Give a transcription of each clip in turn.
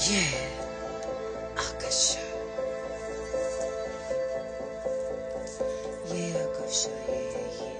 Yeah, Akasha. Yeah, Akasha, yeah.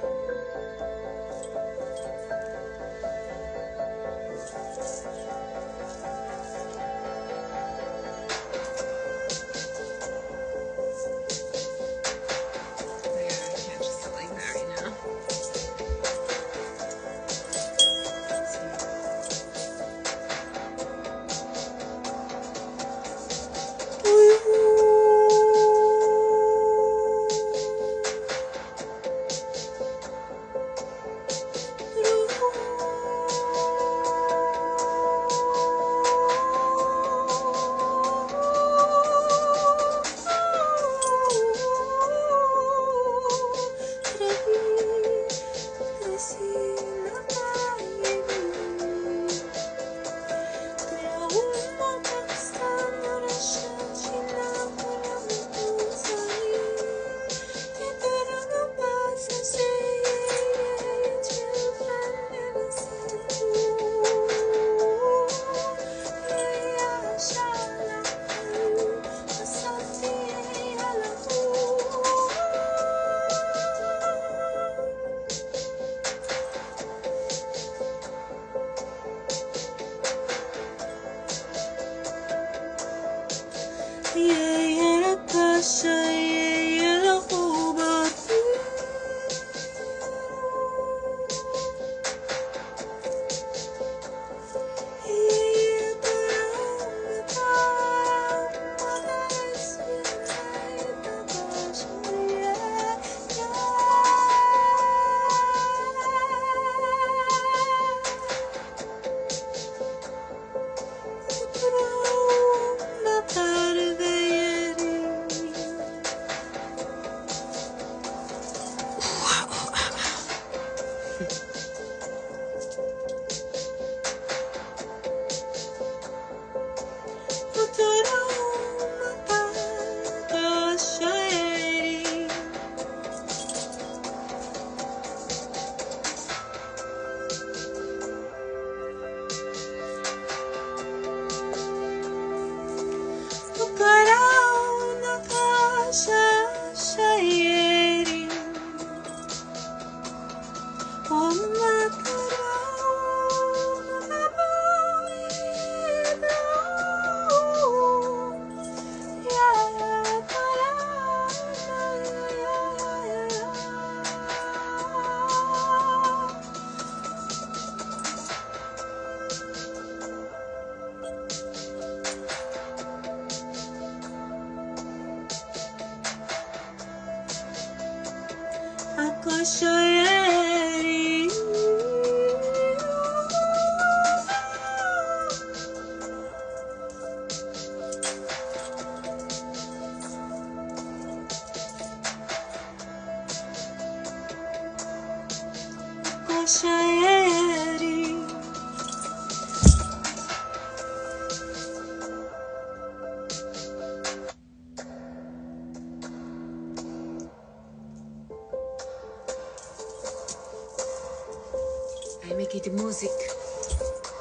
I make it music.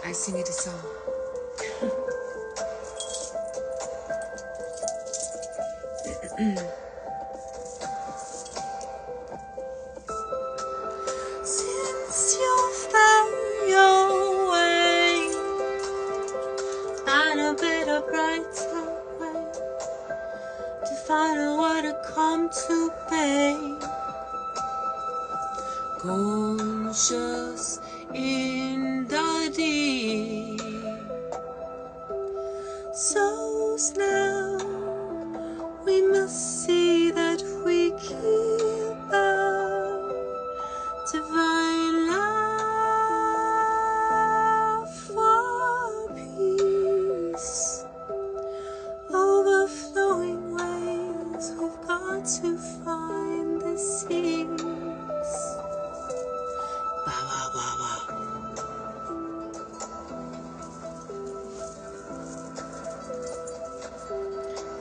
I sing it a song. Since you found your way, find a better, brighter way to find out what I come to pay. Conscious in the deep, so now we must see that we keep our divine love for peace. Overflowing ways, we've got to find the seas.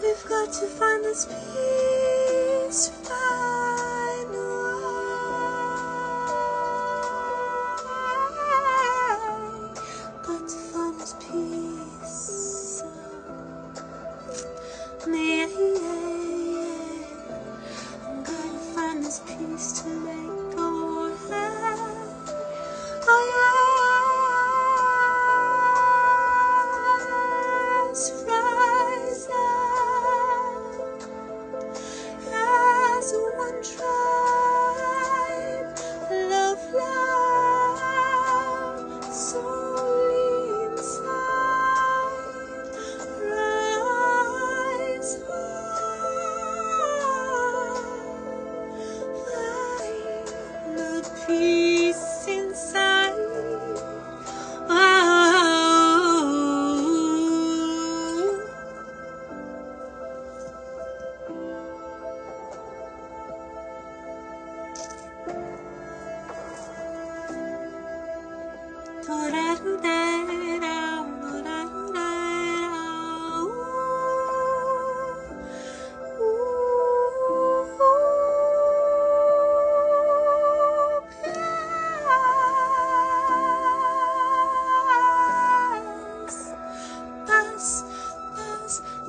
We've got to find this peace, find a way. Got to find this peace.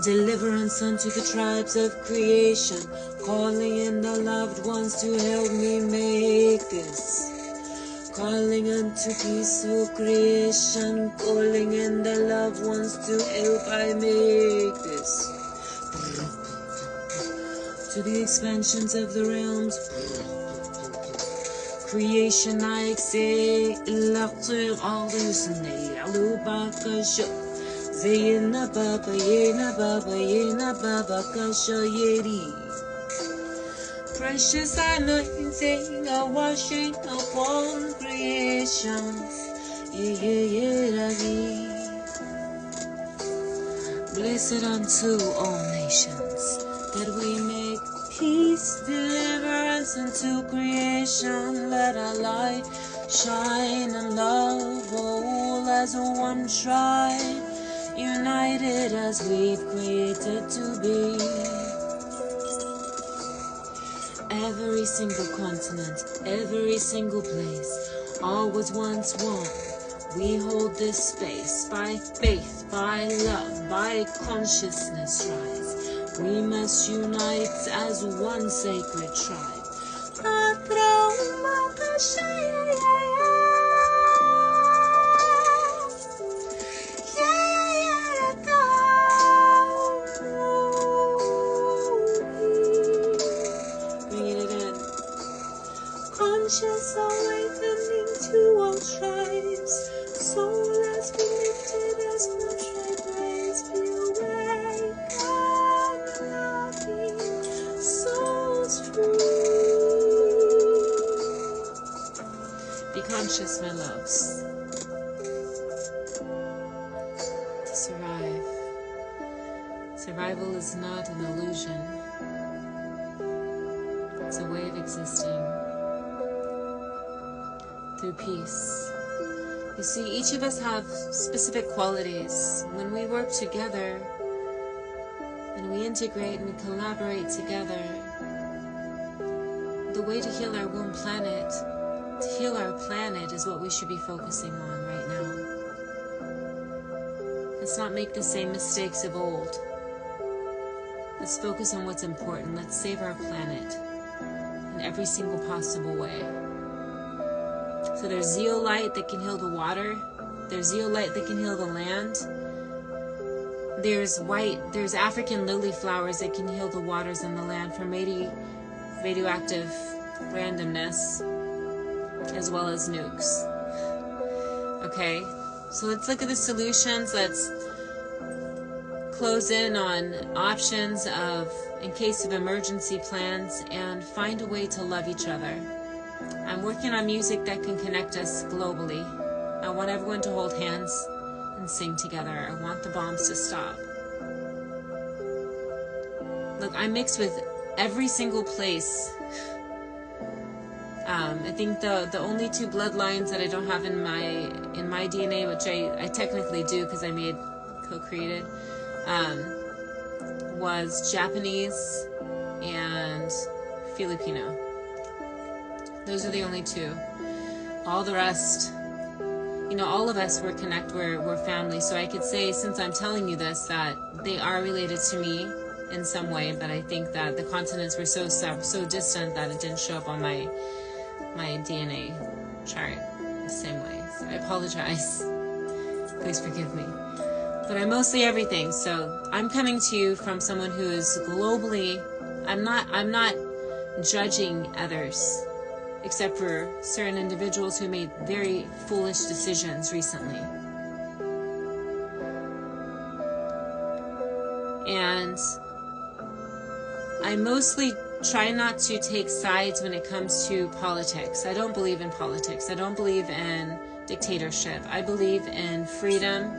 Deliverance unto the tribes of creation, calling in the loved ones to help me make this. Calling unto peaceful creation, calling in the loved ones to help I make this. To the expansions of the realms, creation I exhale, all this Alubakasha, Zayina Baba, Yena Baba, Yena Baba Kasha Yeri. Precious anointing, a washing upon creations. Blessed unto all nations, that we make peace, deliverance unto creation. Let our light shine and love all as one tribe, united as we've created to be. Every single continent, every single place, all was once one. We hold this space by faith, by love, by consciousness rise. We must unite as one sacred tribe. Conscious awakening to all tribes, soul as we lifted as one tribe raise, be awake and loving, souls free. Be conscious, my loves, to survive. Survival is not an illusion, it's a way of existing. Through peace. You see, each of us have specific qualities. When we work together and we integrate and we collaborate together, the way to heal our womb planet, to heal our planet, is what we should be focusing on right now. Let's not make the same mistakes of old. Let's focus on what's important. Let's save our planet in every single possible way. So there's zeolite that can heal the water. There's zeolite that can heal the land. There's African lily flowers that can heal the waters and the land from radioactive randomness, as well as nukes. Okay, so let's look at the solutions. Let's close in on options in case of emergency plans, and find a way to love each other. I'm working on music that can connect us globally. I want everyone to hold hands and sing together. I want the bombs to stop. Look, I mix with every single place. I think the only two bloodlines that I don't have in my DNA, which I technically do because I co-created, was Japanese and Filipino. Those are the only two. All the rest, all of us we're family. So I could say, since I'm telling you this, that they are related to me in some way, but I think that the continents were so distant that it didn't show up on my DNA chart the same way. So I apologize. Please forgive me. But I'm mostly everything. So I'm coming to you from someone who is globally. I'm not judging others, except for certain individuals who made very foolish decisions recently. And I mostly try not to take sides when it comes to politics. I don't believe in politics. I don't believe in dictatorship. I believe in freedom.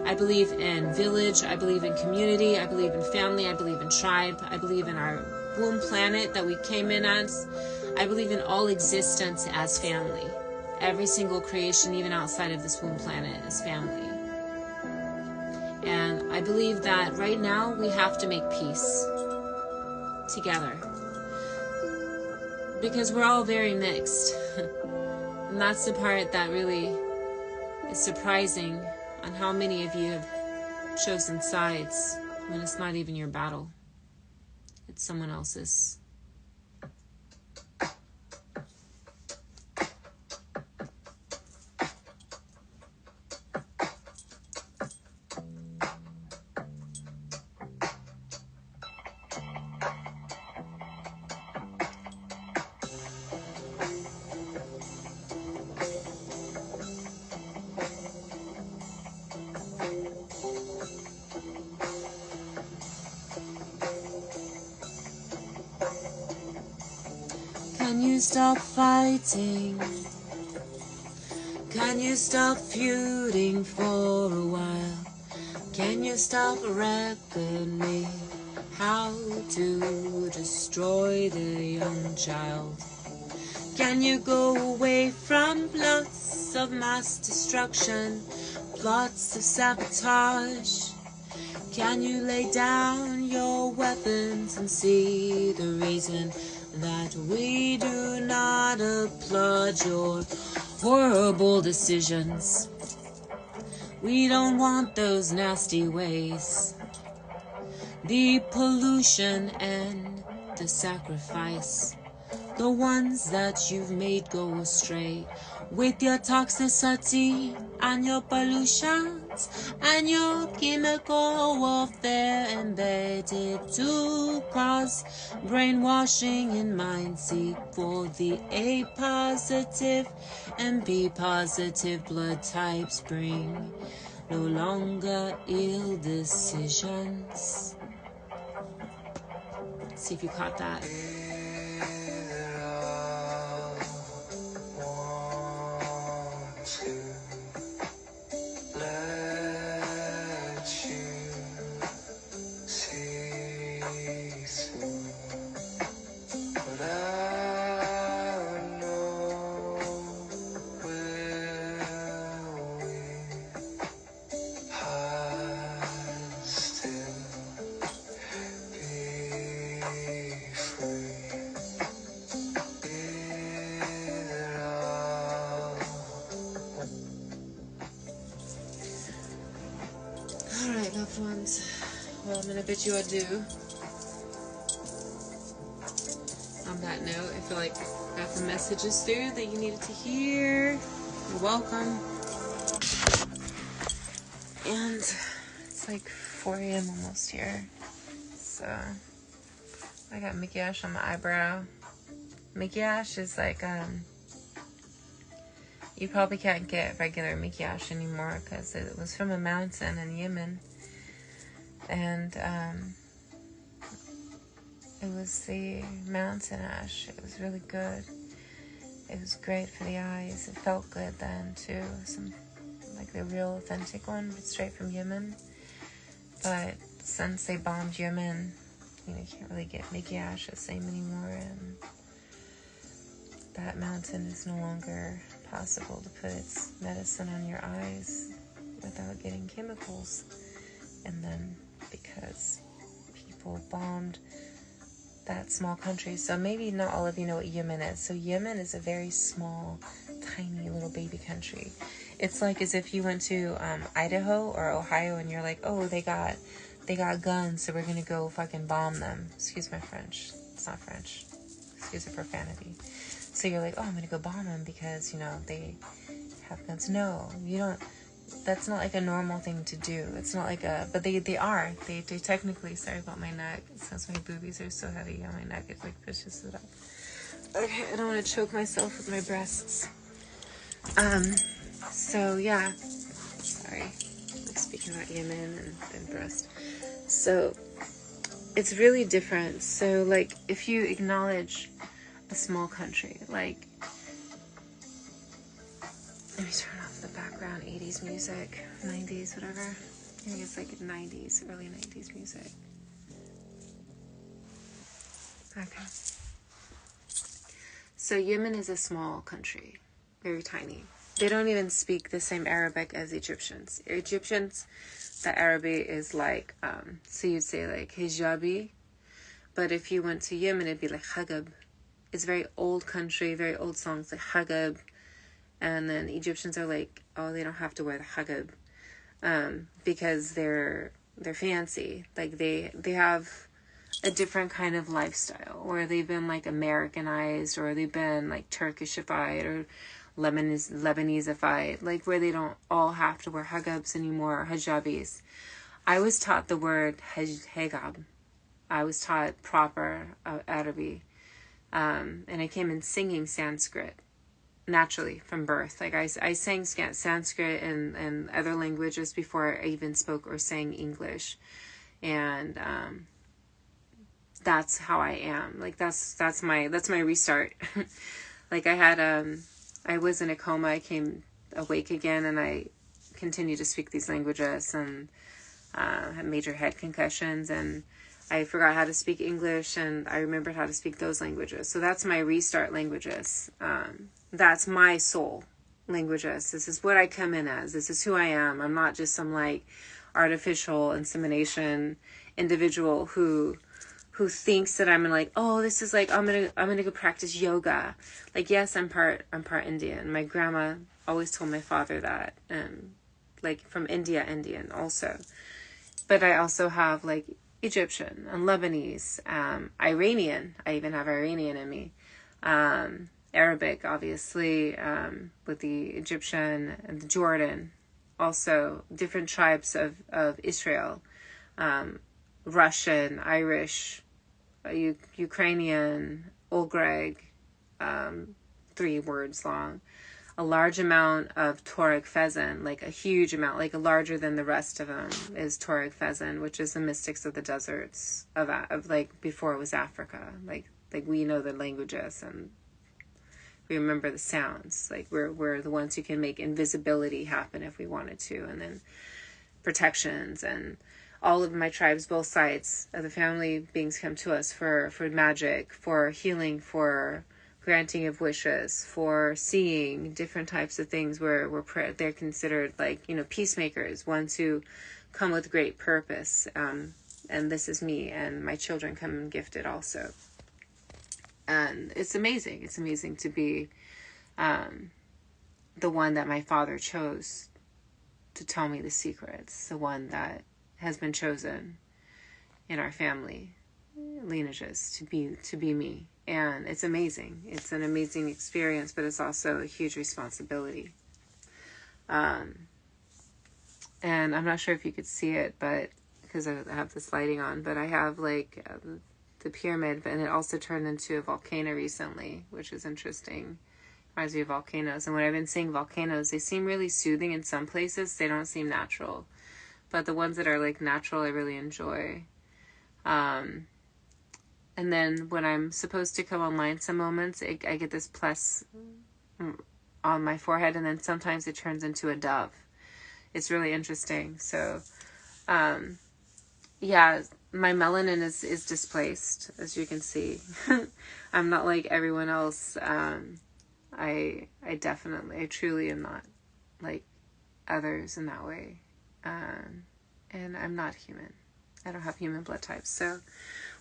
I believe in village. I believe in community. I believe in family. I believe in tribe. I believe in our womb planet that we came in as. I believe in all existence as family. Every single creation, even outside of this womb planet, is family. And I believe that right now we have to make peace together, because we're all very mixed. And that's the part that really is surprising, on how many of you have chosen sides when it's not even your battle. It's someone else's. Can you stop fighting? Can you stop feuding for a while? Can you stop reckoning how to destroy the young child? Can you go away from plots of mass destruction, plots of sabotage? Can you lay down your weapons and see the reason that we do not applaud your horrible decisions? We don't want those nasty ways, the pollution and the sacrifice, the ones that you've made go astray with your toxicity and your pollutions and your chemical warfare embedded to cause brainwashing in mind. Seek for the A positive and B positive blood types bring no longer ill decisions. See if you caught that. Alright, loved ones. Well, I'm gonna bid you adieu. On that note, I feel like I got the messages through that you needed to hear. You're welcome. And it's like 4 a.m. almost here. So I got maquillage on my eyebrow. Maquillage is like, you probably can't get regular maquillage anymore because it was from a mountain in Yemen. And it was the mountain ash. It was really good. It was great for the eyes. It felt good then too. Some like the real authentic one, but straight from Yemen. But since they bombed Yemen, you can't really get maquillage the same anymore, and that mountain is no longer possible to put its medicine on your eyes without getting chemicals. And then because people bombed that small country, so maybe not all of you know what Yemen is. So Yemen is a very small, tiny little baby country. It's like as if you went to Idaho or Ohio and you're like, oh, they got guns, so we're gonna go fucking bomb them. Excuse my French. It's not French. Excuse the profanity. So you're like, oh, I'm gonna go bomb them because they have guns. No, you don't. That's not like a normal thing to do. It's not like a, but they are. They technically, sorry about my neck. Since my boobies are so heavy on my neck, it like pushes it up. Okay, I don't want to choke myself with my breasts. So yeah, sorry. I'm speaking about Yemen and breast. So it's really different. So like if you acknowledge a small country, like, let me turn off the background 80s music, 90s, whatever. I think it's like 90s, early 90s music. Okay. So Yemen is a small country, very tiny. They don't even speak the same Arabic as Egyptians. Egyptians, the Arabic is like, so you'd say like hijabi, but if you went to Yemen, it'd be like hagab. It's a very old country, very old songs like hagab. And then Egyptians are like, oh, they don't have to wear the hagab because they're they're fancy. Like they have a different kind of lifestyle, or they've been like Americanized, or they've been like Turkishified or Lebanesified, like where they don't all have to wear hijabs anymore, or hijabis. I was taught the word hijab. I was taught proper Arabic. And I came in singing Sanskrit naturally from birth. Like I sang Sanskrit and other languages before I even spoke or sang English. And that's how I am. Like that's my restart. Like I was in a coma. I came awake again, and I continued to speak these languages, and had major head concussions, and I forgot how to speak English, and I remembered how to speak those languages. So that's my restart languages. That's my soul languages. This is what I come in as. This is who I am. I'm not just some like artificial insemination individual who thinks that I'm like, oh, this is like, I'm gonna go practice yoga. Like, yes, I'm part Indian. My grandma always told my father that, like from Indian also. But I also have like Egyptian and Lebanese, Iranian. I even have Iranian in me. Arabic, obviously, with the Egyptian and the Jordan. Also, different tribes of Israel. Russian, Irish, Ukrainian, Old Greg, 3 words long. A large amount of Taurog pheasant, like a huge amount, like larger than the rest of them, is Taurog pheasant, which is the mystics of the deserts of like before it was Africa. Like we know the languages and we remember the sounds. Like we're the ones who can make invisibility happen if we wanted to, and then protections. And all of my tribes, both sides of the family beings, come to us for magic, for healing, for granting of wishes, for seeing different types of things where they're considered like, peacemakers, ones who come with great purpose. And this is me, and my children come gifted also. And it's amazing. It's amazing to be the one that my father chose to tell me the secrets, the one that has been chosen in our family lineages to be me. And it's amazing. It's an amazing experience, but it's also a huge responsibility. And I'm not sure if you could see it, but because I have this lighting on, but I have like the pyramid, and it also turned into a volcano recently, which is interesting. Reminds me of volcanoes. And when I've been seeing volcanoes, they seem really soothing in some places. They don't seem natural. But the ones that are like natural, I really enjoy. And then when I'm supposed to come online some moments, I get this plus on my forehead, and then sometimes it turns into a dove. It's really interesting. So, yeah, my melanin is displaced, as you can see. I'm not like everyone else. I truly am not like others in that way. And I'm not human. I don't have human blood types. So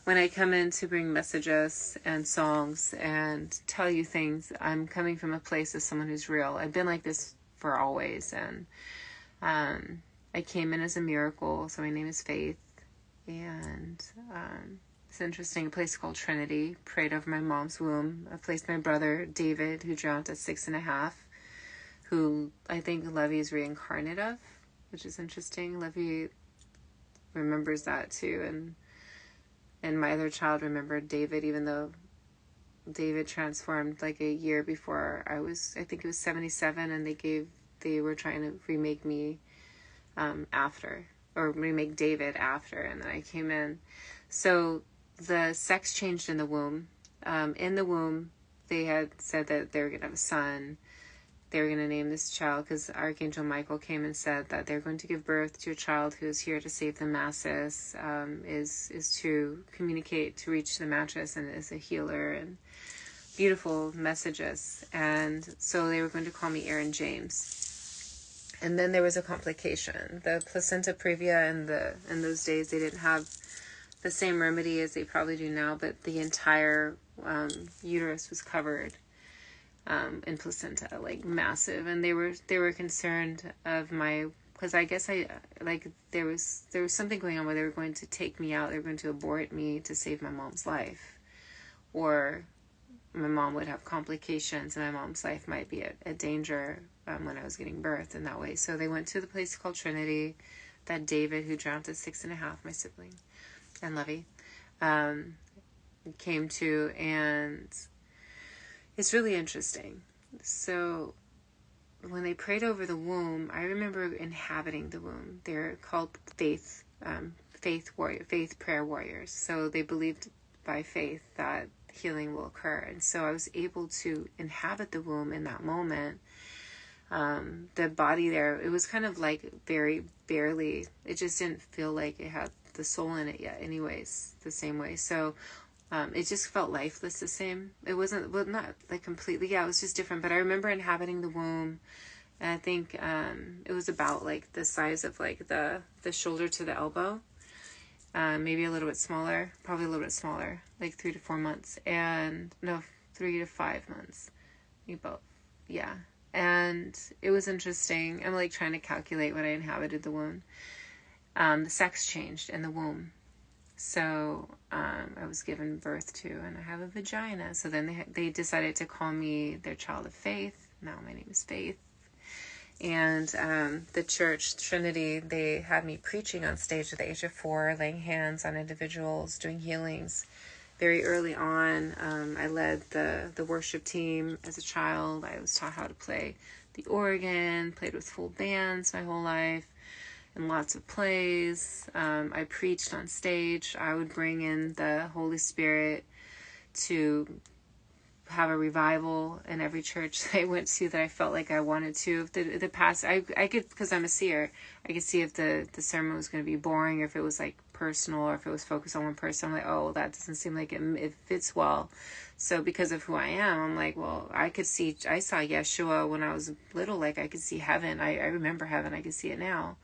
when I come in to bring messages and songs and tell you things, I'm coming from a place of someone who's real. I've been like this for always. And I came in as a miracle. So my name is Faith. And it's interesting. A place called Trinity. Prayed over my mom's womb. I placed my brother, David, who drowned at 6.5, who I think Levy is reincarnate of, which is interesting. Levy remembers that too. And my other child remembered David, even though David transformed like a year before I think it was 77, and they were trying to remake me after, or remake David after, and then I came in. So the sex changed in the womb. In the womb, they had said that they were going to have a son. They were going to name this child, because Archangel Michael came and said that they're going to give birth to a child who is here to save the masses, is to communicate, to reach the masses, and is a healer, and beautiful messages. And so they were going to call me Aaron James. And then there was a complication. The placenta previa in those days, they didn't have the same remedy as they probably do now, but the entire uterus was covered in placenta, like massive. And they were concerned of my because I guess there was something going on where they were going to take me out. They were going to abort me to save my mom's life, or my mom would have complications and my mom's life might be at danger when I was getting birthed in that way. So they went to the place called Trinity that David, who drowned at 6.5, my sibling, and Lovey, came to, and it's really interesting. So when they prayed over the womb, I remember inhabiting the womb. They're called faith prayer warriors. So they believed by faith that healing will occur. And so I was able to inhabit the womb in that moment. The body there, it was kind of like very barely, it just didn't feel like it had the soul in it yet anyways, the same way. So it just felt lifeless the same. It wasn't, well, not like completely, yeah, it was just different. But I remember inhabiting the womb, and I think it was about like the size of like the shoulder to the elbow. Maybe a little bit smaller, probably a little bit smaller, like 3 to 4 months, and no, 3 to 5 months, maybe both, yeah. And it was interesting. I'm like trying to calculate when I inhabited the womb. The sex changed in the womb, so I was given birth to, and I have a vagina. So then they decided to call me their child of faith. Now my name is Faith. And the church, Trinity, they had me preaching on stage at the age of 4, laying hands on individuals, doing healings. Very early on, I led the worship team as a child. I was taught how to play the organ, played with full bands my whole life, and lots of plays. I preached on stage. I would bring in the Holy Spirit to have a revival in every church that I went to that I felt like I wanted to. If the past, I could, because I'm a seer, I could see if the sermon was going to be boring, or if it was like personal, or if it was focused on one person. I'm like, oh, that doesn't seem like it fits well. So because of who I am, I'm like, well, I saw Yeshua when I was little, like I could see heaven. I remember heaven. I could see it now.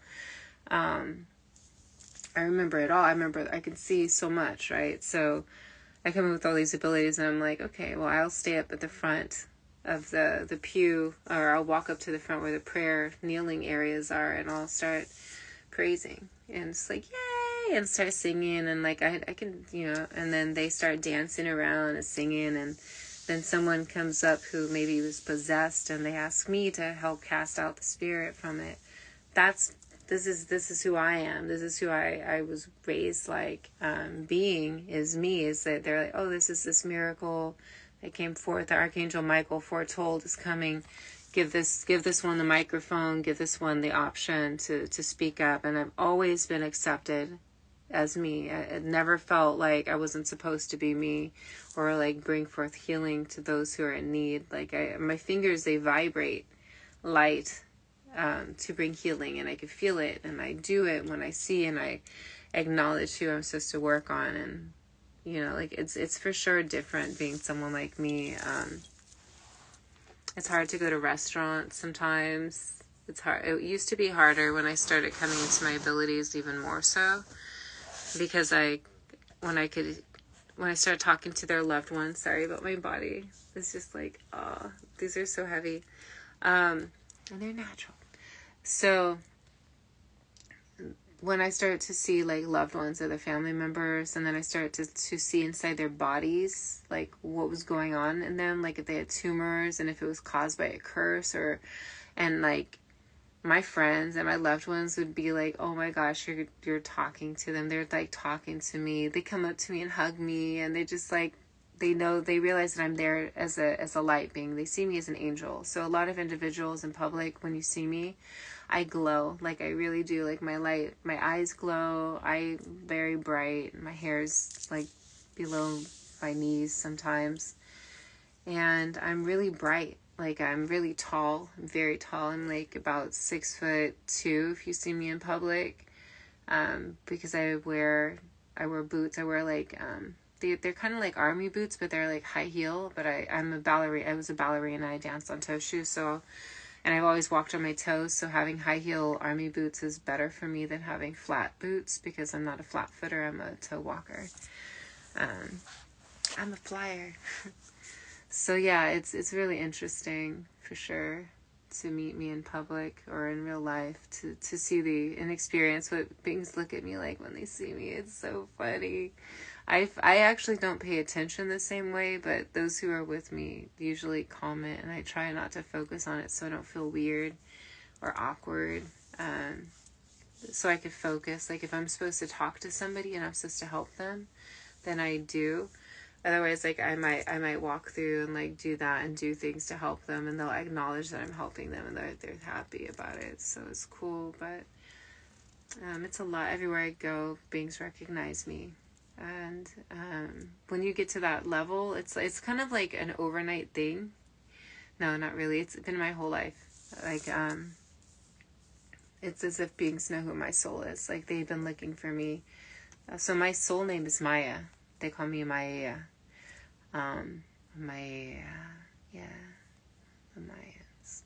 I remember it all. I could see so much, right? So I come in with all these abilities, and I'm like, okay, well, I'll stay up at the front of the pew, or I'll walk up to the front where the prayer kneeling areas are, and I'll start praising, and it's like, yay, and start singing, and like I can, and then they start dancing around and singing, and then someone comes up who maybe was possessed, and they ask me to help cast out the spirit from it. This is who I am. This is who I was raised like. Being is me. Is that they're like, oh, this is this miracle that came forth. The Archangel Michael foretold is coming. Give this one the microphone. Give this one the option to speak up. And I've always been accepted as me. It never felt like I wasn't supposed to be me, or like bring forth healing to those who are in need. Like my fingers, they vibrate light. To bring healing, and I can feel it, and I do it when I see, and I acknowledge who I'm supposed to work on, and like it's for sure different being someone like me. It's hard to go to restaurants sometimes. It's hard. It used to be harder when I started coming into my abilities, even more so, because when I started talking to their loved ones, sorry about my body, it's just like, oh, these are so heavy, and they're natural. So when I started to see like loved ones or the family members, and then I started to see inside their bodies, like what was going on in them, like if they had tumors, and if it was caused by a curse, and like my friends and my loved ones would be like, oh my gosh, you're talking to them. They're like talking to me. They come up to me and hug me, and they just like, they realize that I'm there as a light being. They see me as an angel. So a lot of individuals in public, when you see me, I glow. Like I really do. Like my eyes glow. I'm very bright. My hair's like below my knees sometimes. And I'm really bright. Like I'm really tall. I'm very tall. I'm like about 6'2" if you see me in public. Because I wear boots. I wear like, they're kind of like army boots, but they're like high heel. But I'm a ballerina. I was a ballerina. I danced on toe shoes. So, and I've always walked on my toes. So having high heel army boots is better for me than having flat boots, because I'm not a flat footer. I'm a toe walker. I'm a flyer. So yeah, it's really interesting for sure. to meet me in public or in real life, to see and experience what beings look at me like when they see me. It's so funny. I actually don't pay attention the same way, but those who are with me usually comment, and I try not to focus on it so I don't feel weird or awkward. So I could focus. Like if I'm supposed to talk to somebody and I'm supposed to help them, then I do. Otherwise, like I might walk through and like do that and do things to help them, and they'll acknowledge that I'm helping them, and they're happy about it. So it's cool, but it's a lot. Everywhere I go, beings recognize me, and when you get to that level, it's kind of like an overnight thing. No, not really. It's been my whole life. Like it's as if beings know who my soul is. Like they've been looking for me. So my soul name is Maya. They call me Maya. Maya, yeah, the Mayans.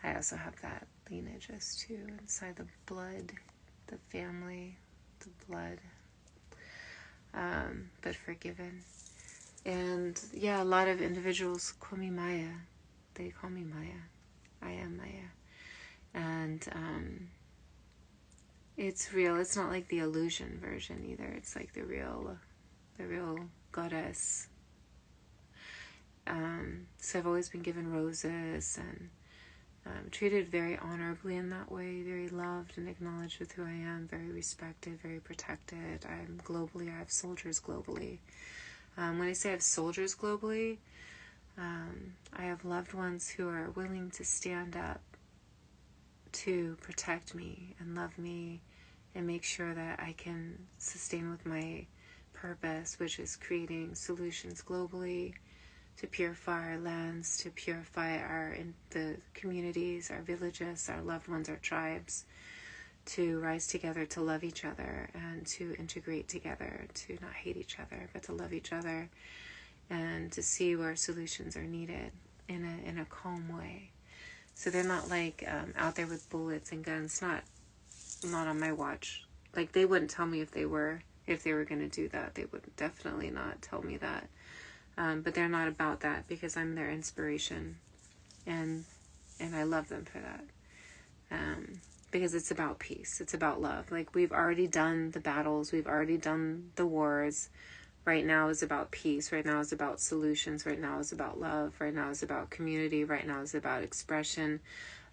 I also have that lineages too, inside the blood, the family, the blood, but forgiven. And yeah, a lot of individuals call me Maya. They call me Maya. I am Maya. And it's real. It's not like the illusion version either. It's like the real goddess. So I've always been given roses and treated very honorably in that way, very loved and acknowledged with who I am, very respected, very protected. I have soldiers globally. When I say I have soldiers globally, I have loved ones who are willing to stand up to protect me and love me and make sure that I can sustain with my purpose, which is creating solutions globally to purify our lands, to purify the communities, our villages, our loved ones, our tribes, to rise together, to love each other, and to integrate together, to not hate each other, but to love each other, and to see where solutions are needed in a calm way. So they're not like out there with bullets and guns. Not on my watch. Like they wouldn't tell me if they were going to do that. They would definitely not tell me that. But they're not about that because I'm their inspiration, and I love them for that. Because it's about peace. It's about love. Like we've already done the battles. We've already done the wars. Right now is about peace. Right now is about solutions. Right now is about love. Right now is about community. Right now is about expression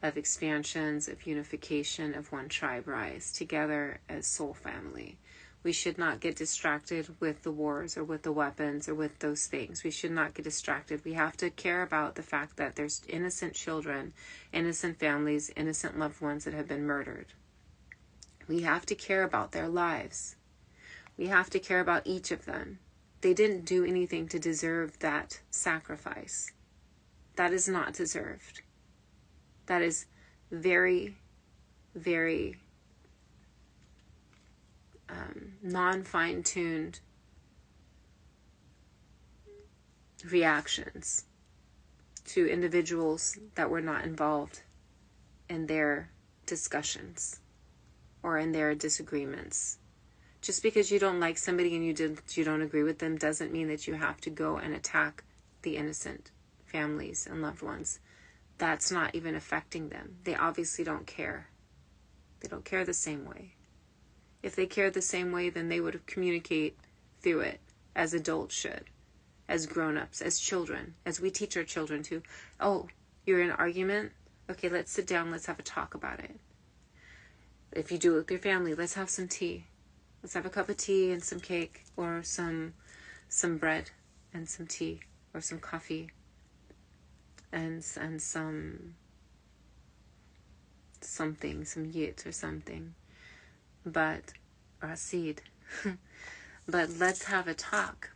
of expansions, of unification, of one tribe rise together as soul family. We should not get distracted with the wars or with the weapons or with those things. We should not get distracted. We have to care about the fact that there's innocent children, innocent families, innocent loved ones that have been murdered. We have to care about their lives. We have to care about each of them. They didn't do anything to deserve that sacrifice. That is not deserved. That is very, very non-fine-tuned reactions to individuals that were not involved in their discussions or in their disagreements. Just because you don't like somebody and you don't agree with them doesn't mean that you have to go and attack the innocent families and loved ones. That's not even affecting them. They obviously don't care. They don't care the same way. If they cared the same way, then they would communicate through it as adults should, as grown-ups, as children, as we teach our children to. Oh, you're in an argument? Okay, let's sit down. Let's have a talk about it. If you do it with your family, let's have some tea. Let's have a cup of tea and some cake, or some bread and some tea, or some coffee and some something, some yit or something. But, or a seed. But let's have a talk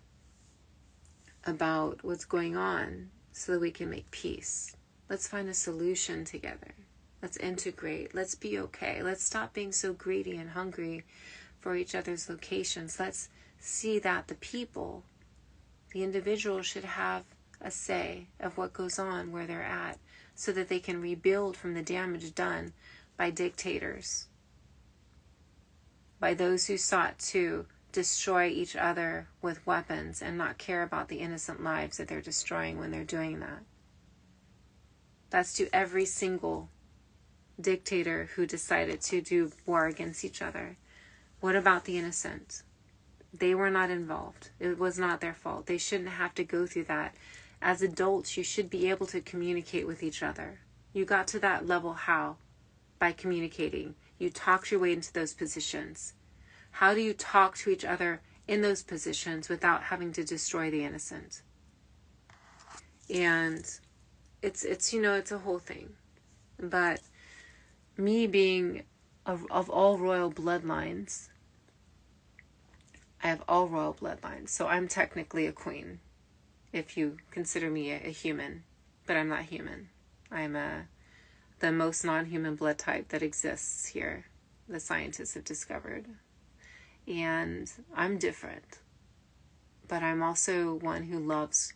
about what's going on so that we can make peace. Let's find a solution together. Let's integrate. Let's be okay. Let's stop being so greedy and hungry for each other's locations. Let's see that the people, the individual, should have a say of what goes on where they're at so that they can rebuild from the damage done by dictators, by those who sought to destroy each other with weapons and not care about the innocent lives that they're destroying when they're doing that. That's to every single dictator who decided to do war against each other. What about the innocent? They were not involved. It was not their fault. They shouldn't have to go through that. As adults, you should be able to communicate with each other. You got to that level how? By communicating. You talked your way into those positions. How do you talk to each other in those positions without having to destroy the innocent? And it's a whole thing. But me being of all royal bloodlines, I have all royal bloodlines, so I'm technically a queen, if you consider me a human, but I'm not human. I'm the most non-human blood type that exists here, the scientists have discovered. And I'm different, but I'm also one who loves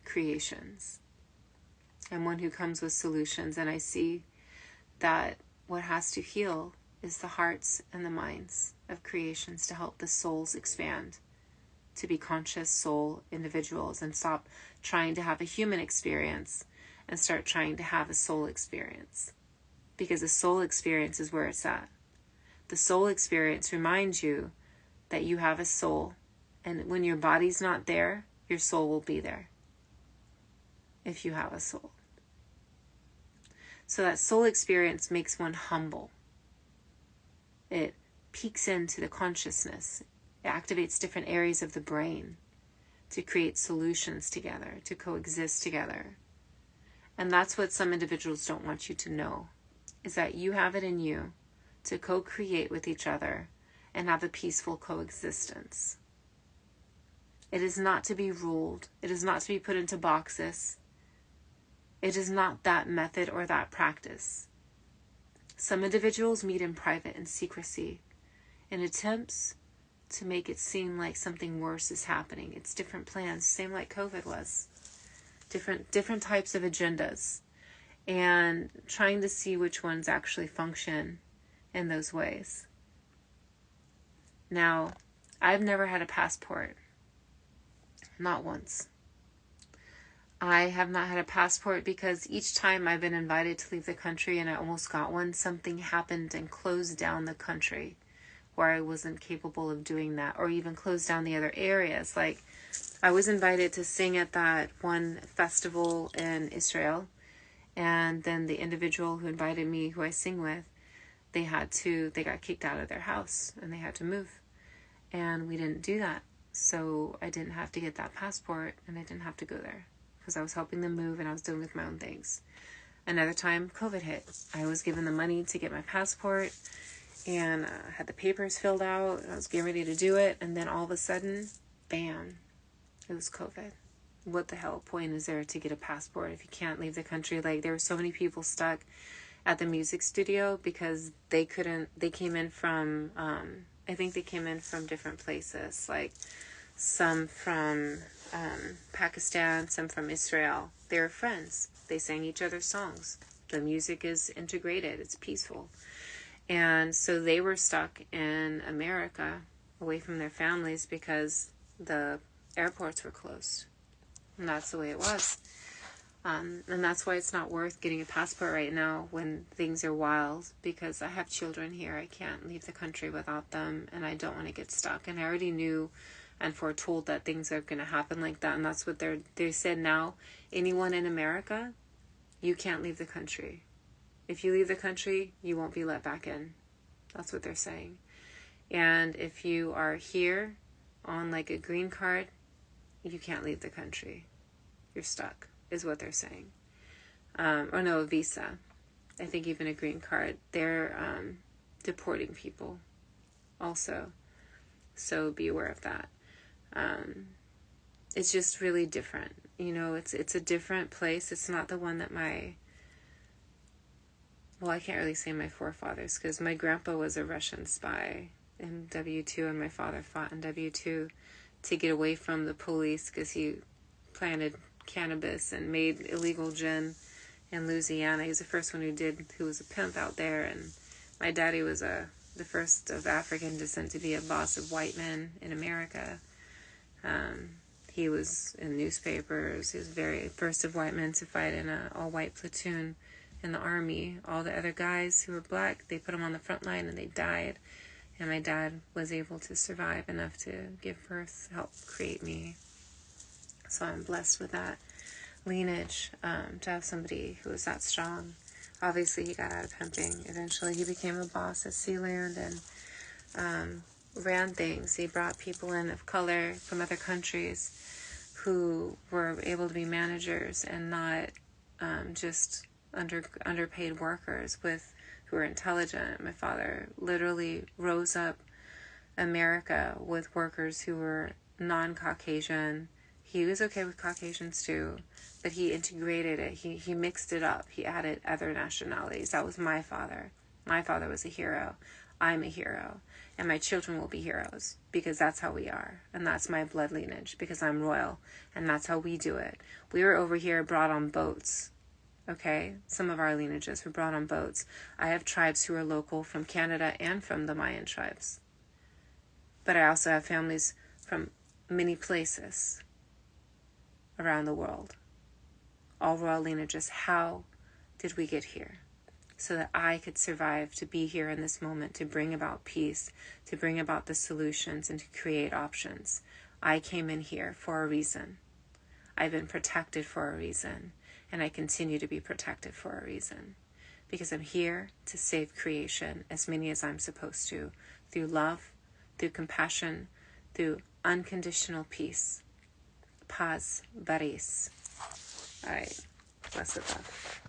creations. I'm one who comes with solutions, and I see that what has to heal is the hearts and the minds of creations to help the souls expand, to be conscious soul individuals and stop trying to have a human experience and start trying to have a soul experience. Because the soul experience is where it's at. The soul experience reminds you that you have a soul, and when your body's not there, your soul will be there. If you have a soul. So that soul experience makes one humble. It peeks into the consciousness. It activates different areas of the brain to create solutions together, to coexist together. And that's what some individuals don't want you to know, is that you have it in you to co-create with each other and have a peaceful coexistence. It is not to be ruled. It is not to be put into boxes. It is not that method or that practice. Some individuals meet in private in secrecy in attempts to make it seem like something worse is happening. It's different plans, same like COVID was. Different types of agendas, and trying to see which ones actually function in those ways. Now, I've never had a passport. Not once. I have not had a passport because each time I've been invited to leave the country and I almost got one, something happened and closed down the country where I wasn't capable of doing that, or even closed down the other areas. Like, I was invited to sing at that one festival in Israel, and then the individual who invited me, who I sing with, they got kicked out of their house and they had to move. And we didn't do that. So I didn't have to get that passport and I didn't have to go there because I was helping them move and I was dealing with my own things. Another time, COVID hit. I was given the money to get my passport and had the papers filled out. And I was getting ready to do it. And then all of a sudden, bam, it was COVID. What the hell point is there to get a passport if you can't leave the country? Like, there were so many people stuck at the music studio because they came in from, I think they came in from different places, like some from Pakistan, some from Israel. They were friends. They sang each other's songs. The music is integrated. It's peaceful. And so they were stuck in America away from their families because the airports were closed. And that's the way it was. And that's why it's not worth getting a passport right now when things are wild, because I have children here. I can't leave the country without them, and I don't want to get stuck. And I already knew and foretold that things are going to happen like that. And that's what they said now. Anyone in America, you can't leave the country. If you leave the country, you won't be let back in. That's what they're saying. And if you are here on like a green card, you can't leave the country. You're stuck, is what they're saying. Or no, a visa. I think even a green card. They're deporting people also. So be aware of that. It's just really different. You know, it's a different place. It's not the one that I can't really say my forefathers, because my grandpa was a Russian spy in W2, and my father fought in W2 to get away from the police because he planted cannabis and made illegal gin in Louisiana. He was the first one who was a pimp out there, and my daddy was the first of African descent to be a boss of white men in America. He was in newspapers. He was very first of white men to fight in an all-white platoon in the army. All the other guys who were black, they put them on the front line and they died. And my dad was able to survive enough to give birth, help create me. So I'm blessed with that lineage, to have somebody who was that strong. Obviously, he got out of pimping. Eventually, he became a boss at Sealand and ran things. He brought people in of color from other countries who were able to be managers and not just underpaid workers who were intelligent. My father literally rose up America with workers who were non-Caucasian. He was okay with Caucasians too, but he integrated it. He mixed it up. He added other nationalities. That was my father. My father was a hero. I'm a hero. And my children will be heroes because that's how we are. And that's my blood lineage because I'm royal. And that's how we do it. We were over here brought on boats. Okay? Some of our lineages were brought on boats. I have tribes who are local from Canada and from the Mayan tribes. But I also have families from many places around the world. All royal lineages. How did we get here? So that I could survive to be here in this moment, to bring about peace, to bring about the solutions, and to create options. I came in here for a reason. I've been protected for a reason, and I continue to be protected for a reason. Because I'm here to save creation, as many as I'm supposed to, through love, through compassion, through unconditional peace. Paz, Baris. All right, blessed love.